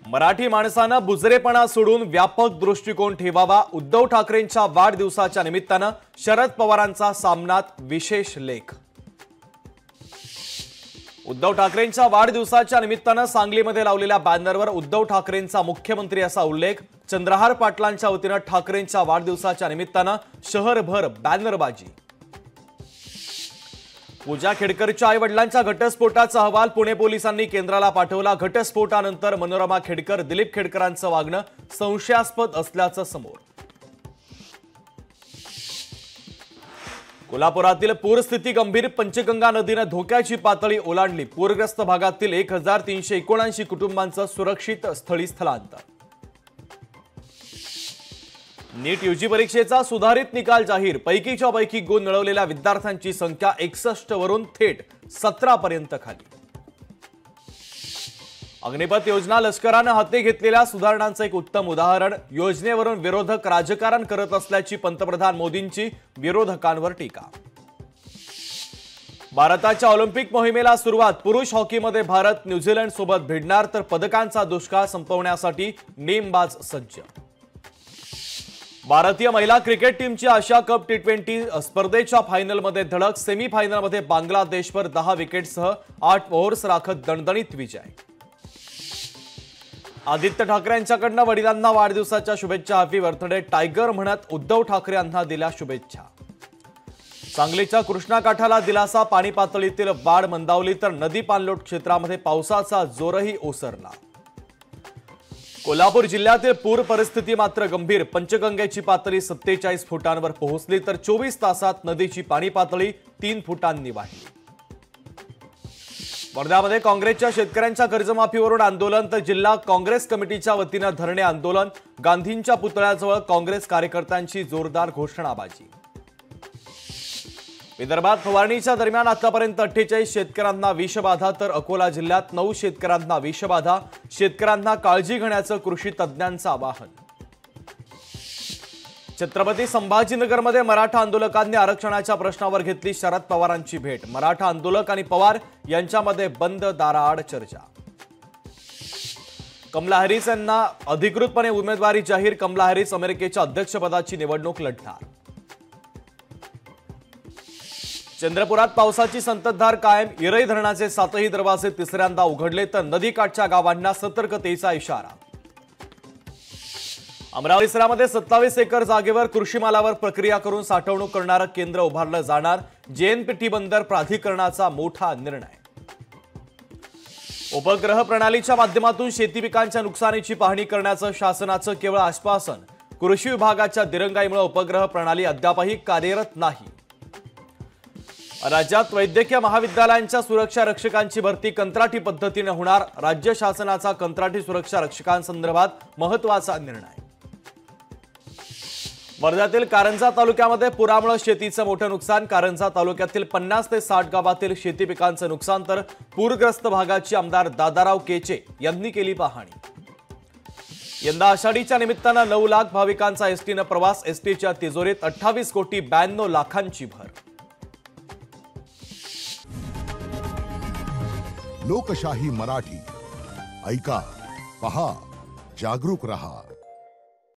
मराठी माणसानं बुजरेपणा सोडून व्यापक दृष्टिकोन ठेवावा। उद्धव ठाकरेंच्या वाढदिवसाच्या निमित्तानं शरद पवारांचा सामनात विशेष लेख। उद्धव ठाकरेंच्या वाढदिवसाच्या निमित्तानं सांगलीमध्ये लावलेल्या बॅनरवर उद्धव ठाकरेंचा मुख्यमंत्री असा उल्लेख। चंद्रहार पाटलांच्या वतीनं ठाकरेंच्या वाढदिवसाच्या निमित्तानं शहरभर बॅनरबाजी। पूजा खेडकरच्या आई-वडिलांच्या घटस्फोटाचा अहवाल पुणे पोलिसांनी केंद्राला पाठवला। घटस्फोटानंतर मनोरमा खेडकर, दिलीप खेडकरांचं वागणं संशयास्पद असल्याचं समोर। कोल्हापुरातील पूरस्थिती गंभीर। पंचगंगा नदीने धोक्याची पातळी ओलांडली। पूरग्रस्त भागातील 1379 कुटुंबांचं सुरक्षित स्थळी स्थलांतर। नीट यूजी परीक्षेचा सुधारित निकाल जाहीर। पैकीच्या पैकी गुण मिळवलेल्या विद्यार्थ्यांची संख्या 61 वरून थेट 17 पर्यंत खाली। अग्निपथ योजना लष्कराने हाती घेतलेल्या सुधारणांचं एक उत्तम उदाहरण। योजनेवरून विरोधक राजकारण करत असल्याची पंतप्रधान मोदींची विरोधकांवर टीका। भारताच्या ऑलिम्पिक मोहिमेला सुरुवात। पुरुष हॉकीमध्ये भारत न्यूझीलंड सोबत भिडणार, तर पदकांचा दुष्काळ संपवण्यासाठी नेमबाज सज्ज। भारतीय महिला क्रिकेट टीमची आशिया कप टी20 स्पर्धेच्या फायनलमध्ये धडक। सेमीफायनलमध्ये बांगलादेशवर 10 विकेटसह 8 ओव्हर्स राखत दणदणीत विजय। आदित्य ठाकरे यांच्याकडनं वडिलांना वाढदिवसाच्या शुभेच्छा। हॅपी बर्थडे टायगर म्हणत उद्धव ठाकरे यांना दिल्या शुभेच्छा। सांगलीच्या कृष्णा काठाला दिलासा। पाणी पातळीतील वाढ मंदावली, तर नदी पाणलोट क्षेत्रामध्ये पावसाचा जोरही ओसरला। कोल्हापूर जिल्ह्यातील पूर परिस्थिती मात्र गंभीर। पंचगंगेची पातळी 47 फुटांवर पोहोचली, तर 24 तासात नदीची पाणी पातळी 3 फुटांनी वाढली। वर्ध्यामध्ये काँग्रेसच्या शेतकऱ्यांच्या कर्जमाफीवरून आंदोलन, तर जिल्हा काँग्रेस कमिटीच्या वतीनं धरणे आंदोलन। गांधींच्या पुतळ्याजवळ काँग्रेस कार्यकर्त्यांची जोरदार घोषणाबाजी। विदर्भात फवारणीच्या दरम्यान आतापर्यंत 48 शेतकऱ्यांना विषबाधा, तर अकोला जिल्ह्यात 9 शेतकऱ्यांना विषबाधा। शेतकऱ्यांना काळजी घेण्याचं कृषी तज्ज्ञांचं आवाहन। छत्रपती संभाजीनगरमध्ये मराठा आंदोलकांनी आरक्षणाच्या प्रश्नावर घेतली शरद पवारांची भेट। मराठा आंदोलक आणि पवार यांच्यामध्ये बंद दाराआड चर्चा। कमला हॅरिस यांना अधिकृतपणे उमेदवारी जाहीर। कमला हॅरिस अमेरिकेच्या अध्यक्षपदाची निवडणूक लढणार। चंद्रपुरात पावसाची संततधार कायम। इरई धरणाचे 7ही दरवाजे तिसऱ्यांदा उघडले, तर नदीकाठच्या गावांना सतर्कतेचा इशारा। अमरावती परिसरामध्ये 27 एकर जागेवर कृषी मालावर प्रक्रिया करून साठवणूक करणारं केंद्र उभारलं जाणार। जेएनपीटी बंदर प्राधिकरणाचा मोठा निर्णय। उपग्रह प्रणालीच्या माध्यमातून शेती पिकांच्या नुकसानीची पाहणी करण्याचं शासनाचं केवळ आश्वासन। कृषी विभागाच्या दिरंगाईमुळे उपग्रह प्रणाली अद्यापही कार्यरत नाही। राज्यात वैद्यकीय महाविद्यालयांच्या सुरक्षा रक्षकांची भरती कंत्राटी पद्धतीने होणार। राज्य शासनाचा कंत्राटी सुरक्षा रक्षकांसंदर्भात महत्त्वाचा निर्णय। वर्ध्यातील कारंजा तालुक्यामध्ये पुरामुळे शेतीचं मोठं नुकसान। कारंजा तालुक्यातील 50 ते 60 गावातील शेती पिकांचं नुकसान, तर पूरग्रस्त भागाची आमदार दादाराव केचे यांनी केली पाहणी। यंदा आषाढीच्या निमित्तानं 9 लाख भाविकांचा एसटीनं प्रवास। एसटीच्या तिजोरीत 28,92,00,000ची भर। लोकशाही मराठी ऐका, पहा, जागरूक रहा।